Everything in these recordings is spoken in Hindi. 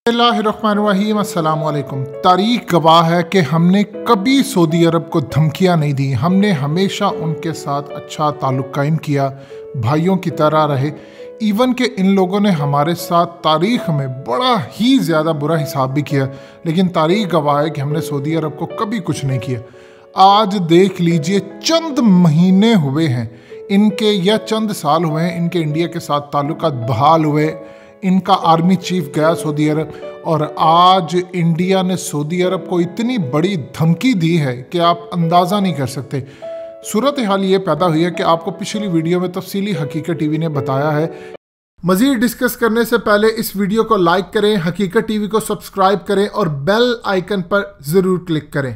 बिस्मिल्लाहिर्रहमानिर्रहीम, अस्सलाम वालेकुम। तारीख गवाह है कि हमने कभी सऊदी अरब को धमकियां नहीं दी। हमने हमेशा उनके साथ अच्छा ताल्लुक़ कायम किया, भाइयों की तरह रहे। इवन कि इन लोगों ने हमारे साथ तारीख़ में बड़ा ही ज़्यादा बुरा हिसाब भी किया, लेकिन तारीख गवाह है कि हमने सऊदी अरब को कभी कुछ नहीं किया। आज देख लीजिए, चंद महीने हुए हैं इनके या चंद साल हुए हैं इनके इंडिया के साथ ताल्लुकात बहाल हुए। इनका आर्मी चीफ गया सऊदी अरब, और आज इंडिया ने सऊदी अरब को इतनी बड़ी धमकी दी है कि आप अंदाज़ा नहीं कर सकते। सूरत हाल ये पैदा हुई है कि आपको पिछली वीडियो में तफसीली हकीकत टीवी ने बताया है। मज़ीद डिस्कस करने से पहले इस वीडियो को लाइक करें, हकीकत टीवी को सब्सक्राइब करें और बेल आइकन पर ज़रूर क्लिक करें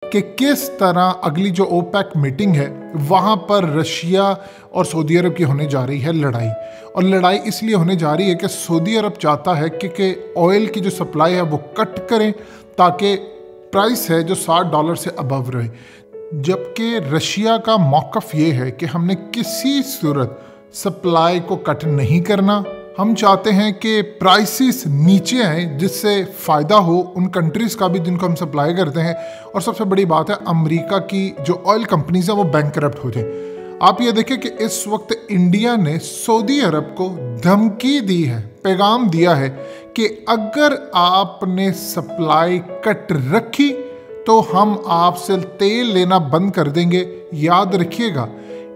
कि किस तरह अगली जो ओपेक मीटिंग है वहाँ पर रशिया और सऊदी अरब की होने जा रही है लड़ाई। और लड़ाई इसलिए होने जा रही है कि सऊदी अरब चाहता है कि ऑयल की जो सप्लाई है वो कट करें ताकि प्राइस है जो $60 से अबव रहे, जबकि रशिया का मौक़िफ़ ये है कि हमने किसी सूरत सप्लाई को कट नहीं करना। हम चाहते हैं कि प्राइसेस नीचे आए जिससे फ़ायदा हो उन कंट्रीज़ का भी जिनको हम सप्लाई करते हैं, और सबसे बड़ी बात है अमेरिका की जो ऑयल कंपनीज़ हैं वो बैंकरप्ट हो जाए। आप ये देखें कि इस वक्त इंडिया ने सऊदी अरब को धमकी दी है, पैगाम दिया है कि अगर आपने सप्लाई कट रखी तो हम आपसे तेल लेना बंद कर देंगे। याद रखिएगा,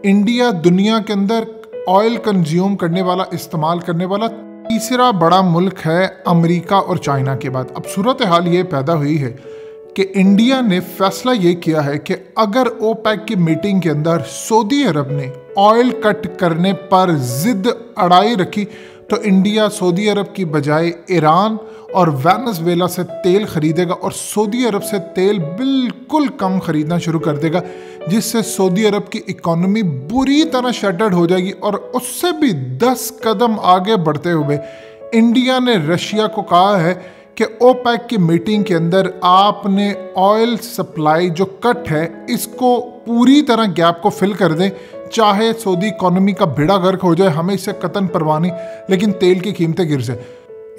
इंडिया दुनिया के अंदर ऑयल कंज्यूम करने वाला, इस्तेमाल करने वाला तीसरा बड़ा मुल्क है अमेरिका और चाइना के बाद। अब सूरत हाल ये पैदा हुई है कि इंडिया ने फैसला ये किया है कि अगर ओपेक की मीटिंग के अंदर सऊदी अरब ने ऑयल कट करने पर जिद अड़ाई रखी तो इंडिया सऊदी अरब की बजाय ईरान और वेनेजुएला से तेल खरीदेगा और सऊदी अरब से तेल बिल्कुल कम खरीदना शुरू कर देगा, जिससे सऊदी अरब की इकॉनमी बुरी तरह शटर्ड हो जाएगी। और उससे भी 10 कदम आगे बढ़ते हुए इंडिया ने रशिया को कहा है कि ओपेक की मीटिंग के अंदर आपने ऑयल सप्लाई जो कट है इसको पूरी तरह गैप को फिल कर दें, चाहे सऊदी इकॉनमी का बेड़ा गर्क हो जाए, हमें इससे कतन परवाह नहीं, लेकिन तेल की कीमतें गिर जाए।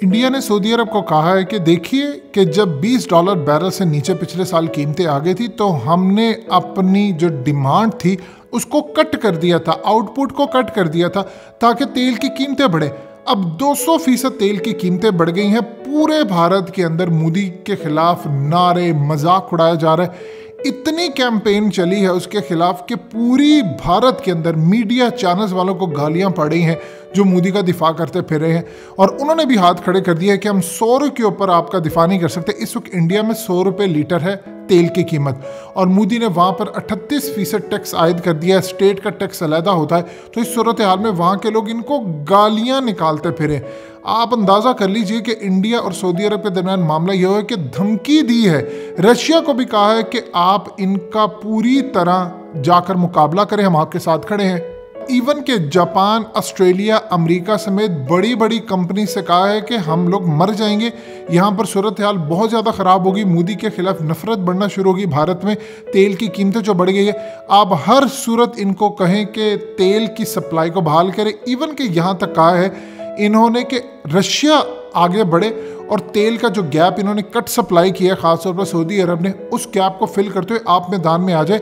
इंडिया ने सऊदी अरब को कहा है कि देखिए कि जब $20 बैरल से नीचे पिछले साल कीमतें आ गई थी तो हमने अपनी जो डिमांड थी उसको कट कर दिया था, आउटपुट को कट कर दिया था ताकि तेल की कीमतें बढ़े। अब 200% तेल की कीमतें बढ़ गई हैं। पूरे भारत के अंदर मोदी के खिलाफ नारे, मजाक उड़ाया जा रहा है। इतनी कैंपेन चली है उसके खिलाफ कि पूरी भारत के अंदर मीडिया चैनल्स वालों को गालियां पड़ रही हैं जो मोदी का दिफा करते फिर रहे हैं, और उन्होंने भी हाथ खड़े कर दिया है कि हम 100 रुपये के ऊपर आपका दिफा नहीं कर सकते। इस वक्त इंडिया में 100 रुपये लीटर है तेल की कीमत, और मोदी ने वहाँ पर 38% टैक्स आयद कर दिया है। स्टेट का टैक्स अलहदा होता है, तो इस सूरत हाल में वहाँ के लोग इनको गालियाँ निकालते फिरे। आप अंदाज़ा कर लीजिए कि इंडिया और सऊदी अरब के दरमियान मामला यह है कि धमकी दी है, रशिया को भी कहा है कि आप इनका पूरी तरह जाकर मुकाबला करें, हम आपके साथ खड़े हैं। इवन के जापान, ऑस्ट्रेलिया, अमेरिका समेत बड़ी बड़ी कंपनी से कहा है कि हम लोग मर जाएंगे, यहाँ पर सूरत हाल बहुत ज़्यादा ख़राब होगी, मोदी के खिलाफ नफरत बढ़ना शुरू होगी, भारत में तेल की कीमतें जो बढ़ गई है। आप हर सूरत इनको कहें कि तेल की सप्लाई को बहाल करें। इवन के यहाँ तक कहा है इन्होंने कि रशिया आगे बढ़े और तेल का जो गैप इन्होंने कट सप्लाई किया खासतौर पर सऊदी अरब ने, उस गैप को फिल करते हुए आप मैदान में आ जाए।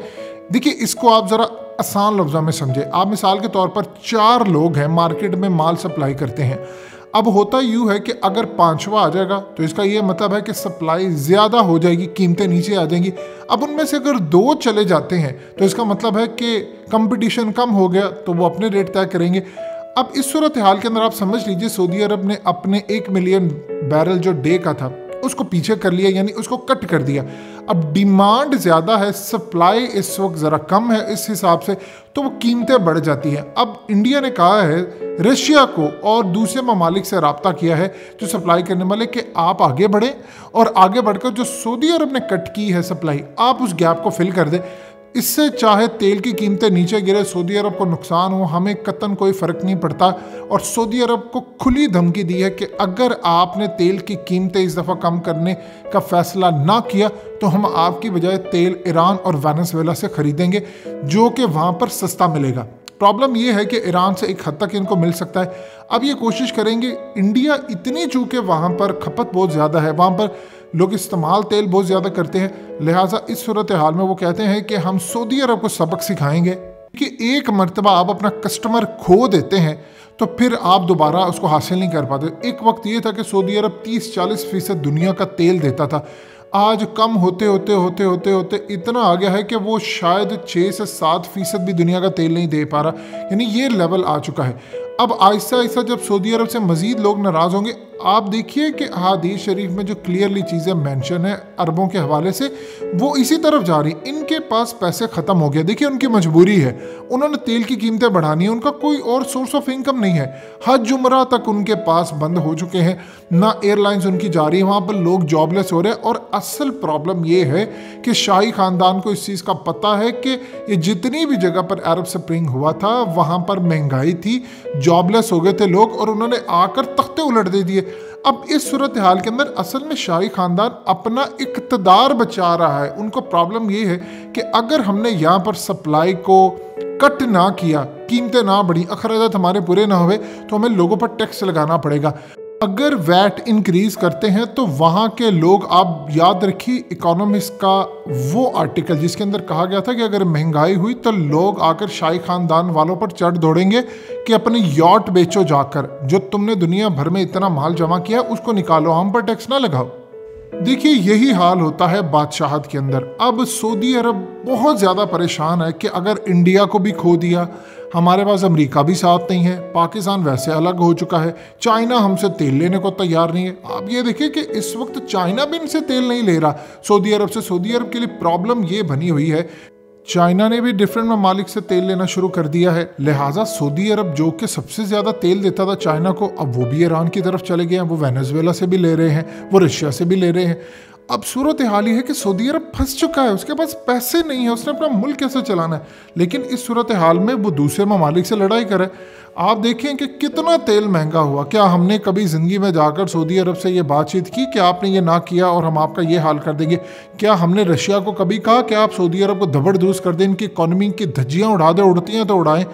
देखिए, इसको आप ज़रा आसान लफ्ज़ों में समझे। आप मिसाल के तौर पर 4 लोग हैं, मार्केट में माल सप्लाई करते हैं। अब होता यूँ है कि अगर 5वां आ जाएगा तो इसका ये मतलब है कि सप्लाई ज़्यादा हो जाएगी, कीमतें नीचे आ जाएंगी। अब उनमें से अगर 2 चले जाते हैं तो इसका मतलब है कि कंपटीशन कम हो गया, तो वो अपने रेट तय करेंगे। अब इस सूरत हाल के अंदर आप समझ लीजिए सऊदी अरब ने अपने 1 मिलियन बैरल जो डे का था उसको पीछे कर लिया, यानी उसको कट कर दिया। अब डिमांड ज़्यादा है, सप्लाई इस वक्त ज़रा कम है, इस हिसाब से तो वो कीमतें बढ़ जाती हैं। अब इंडिया ने कहा है रशिया को और दूसरे ममालिक से रब्ता किया है जो सप्लाई करने वाले कि आप आगे बढ़ें और आगे बढ़कर जो सऊदी अरब ने कट की है सप्लाई, आप उस गैप को फिल कर दें। इससे चाहे तेल की कीमतें नीचे गिरे, सऊदी अरब को नुकसान हो, हमें कतन कोई फ़र्क नहीं पड़ता। और सऊदी अरब को खुली धमकी दी है कि अगर आपने तेल की कीमतें इस दफ़ा कम करने का फ़ैसला ना किया तो हम आपकी बजाय तेल ईरान और वेनेजुएला से ख़रीदेंगे जो कि वहाँ पर सस्ता मिलेगा। प्रॉब्लम ये है कि ईरान से एक हद तक इनको मिल सकता है। अब ये कोशिश करेंगे, इंडिया इतनी चूँकि वहाँ पर खपत बहुत ज़्यादा है, वहाँ पर लोग इस्तेमाल तेल बहुत ज़्यादा करते हैं, लिहाजा इस सूरत हाल में वो कहते हैं कि हम सऊदी अरब को सबक सिखाएंगे कि एक मरतबा आप अपना कस्टमर खो देते हैं तो फिर आप दोबारा उसको हासिल नहीं कर पाते। एक वक्त ये था कि सऊदी अरब 30-40% दुनिया का तेल देता था, आज कम होते होते होते होते होते इतना आ गया है कि वो शायद 6 से 7% भी दुनिया का तेल नहीं दे पा रहा, यानी ये लेवल आ चुका है। अब आहिस्ता आहिस्ता जब सऊदी अरब से मज़ीद लोग नाराज़ होंगे, आप देखिए कि हदीस शरीफ में जो क्लियरली चीज़ें मेंशन है अरबों के हवाले से, वो इसी तरफ जा रही। इनके पास पैसे ख़त्म हो गए, देखिए उनकी मजबूरी है, उन्होंने तेल की कीमतें बढ़ानी है, उनका कोई और सोर्स ऑफ इनकम नहीं है। हज उम्रा तक उनके पास बंद हो चुके हैं, ना एयरलाइंस उनकी जा रही है, वहाँ पर लोग जॉबलेस हो रहे हैं। और असल प्रॉब्लम ये है कि शाही ख़ानदान को इस चीज़ का पता है कि ये जितनी भी जगह पर अरब स्प्रिंग हुआ था वहाँ पर महंगाई थी, जॉबलेस हो गए थे लोग, और उन्होंने आकर तख्ते उलट दे दिए। अब इस सूरत हाल के अंदर असल में शाही खानदान अपना इक़्तिदार बचा रहा है। उनको प्रॉब्लम ये है कि अगर हमने यहाँ पर सप्लाई को कट ना किया, कीमतें ना बढ़ी, अखराजात हमारे पूरे ना हुए, तो हमें लोगों पर टैक्स लगाना पड़ेगा। अगर वैट इंक्रीज करते हैं तो वहाँ के लोग, आप याद रखिए इकोनॉमिस्ट का वो आर्टिकल जिसके अंदर कहा गया था कि अगर महंगाई हुई तो लोग आकर शाही खानदान वालों पर चढ़ दौड़ेंगे कि अपने यॉट बेचो जाकर, जो तुमने दुनिया भर में इतना माल जमा किया उसको निकालो, हम पर टैक्स ना लगाओ। देखिए यही हाल होता है बादशाहत के अंदर। अब सऊदी अरब बहुत ज़्यादा परेशान है कि अगर इंडिया को भी खो दिया, हमारे पास अमेरिका भी साथ नहीं है, पाकिस्तान वैसे अलग हो चुका है, चाइना हमसे तेल लेने को तैयार नहीं है। आप ये देखिए कि इस वक्त चाइना भी इनसे तेल नहीं ले रहा सऊदी अरब से। सऊदी अरब के लिए प्रॉब्लम ये बनी हुई है, चाइना ने भी डिफरेंट ममालिक से तेल लेना शुरू कर दिया है, लिहाजा सऊदी अरब जो कि सबसे ज़्यादा तेल देता था चाइना को, अब वो भी ईरान की तरफ चले गए हैं, वो वेनेजुएला से भी ले रहे हैं, वो रशिया से भी ले रहे हैं। अब सूरत हाल ये है कि सऊदी अरब फंस चुका है, उसके पास पैसे नहीं है, उसने अपना मुल्क कैसे चलाना है। लेकिन इस सूरत हाल में वो दूसरे ममालिक से लड़ाई करे। आप देखें कि कितना तेल महंगा हुआ। क्या हमने कभी ज़िंदगी में जाकर सऊदी अरब से ये बातचीत की कि आपने ये ना किया और हम आपका ये हाल कर देंगे? क्या हमने रशिया को कभी कहा कि आप सऊदी अरब को धबड़दूस कर दें, इनकी इकॉनमी की धज्जियाँ उड़ा दें, उड़ती हैं तो उड़ाएं?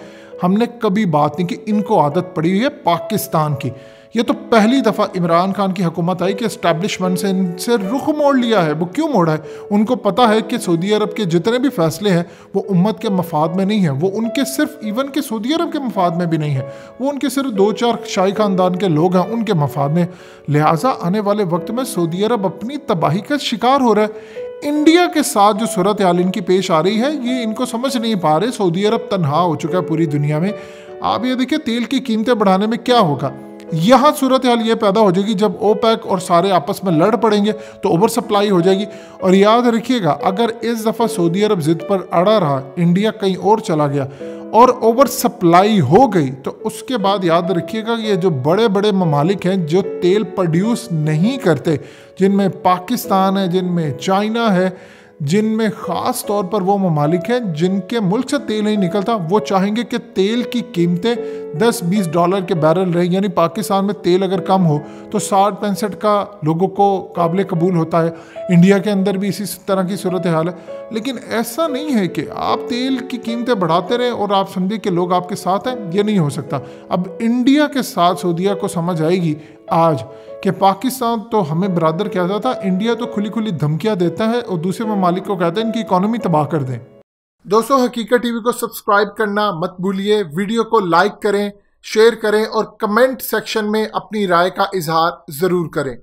हमने कभी बात नहीं की। इनको आदत पड़ी हुई है पाकिस्तान की। ये तो पहली दफ़ा इमरान खान की हुकूमत आई कि एस्टैब्लिशमेंट से इनसे रुख मोड़ लिया है। वो क्यों मोड़ा है? उनको पता है कि सऊदी अरब के जितने भी फैसले हैं वो उम्मत के मफाद में नहीं है, वो उनके सिर्फ इवन के सऊदी अरब के मफाद में भी नहीं है, वो उनके सिर्फ 2-4 शाही खानदान के लोग हैं उनके मफाद में। लिहाजा आने वाले वक्त में सऊदी अरब अपनी तबाही का शिकार हो रहा है। इंडिया के साथ जो सूरत हाल इनकी पेश आ रही है ये इनको समझ नहीं पा रहे। सऊदी अरब तनहा हो चुका है पूरी दुनिया में। आप ये देखिए तेल की कीमतें बढ़ाने में क्या होगा। यहाँ सूरत हाल ये पैदा हो जाएगी जब ओपेक और सारे आपस में लड़ पड़ेंगे तो ओवर सप्लाई हो जाएगी। और याद रखिएगा अगर इस दफ़ा सऊदी अरब जिद पर अड़ा रहा, इंडिया कहीं और चला गया और ओवर सप्लाई हो गई तो उसके बाद याद रखिएगा ये जो बड़े बड़े ममालिक हैं जो तेल प्रोड्यूस नहीं करते, जिनमें पाकिस्तान है, जिनमें चाइना है, जिनमें ख़ास तौर पर वो ममालिक हैं जिनके मुल्क से तेल नहीं निकलता, वो चाहेंगे कि तेल की कीमतें $10-20 के बैरल रहे। यानी पाकिस्तान में तेल अगर कम हो तो 60-65 का लोगों को काबिल कबूल होता है। इंडिया के अंदर भी इसी तरह की सूरत हाल है। लेकिन ऐसा नहीं है कि आप तेल की कीमतें बढ़ाते रहें और आप समझे कि लोग आपके साथ हैं, ये नहीं हो सकता। अब इंडिया के साथ सऊदीया को समझ आएगी आज कि पाकिस्तान तो हमें बरादर कहता था, इंडिया तो खुली खुली धमकियां देता है और दूसरे ममालिक को कहता है इनकी इकॉनमी तबाह कर दें। दोस्तों हकीकत टीवी को सब्सक्राइब करना मत भूलिए, वीडियो को लाइक करें, शेयर करें और कमेंट सेक्शन में अपनी राय का इजहार ज़रूर करें।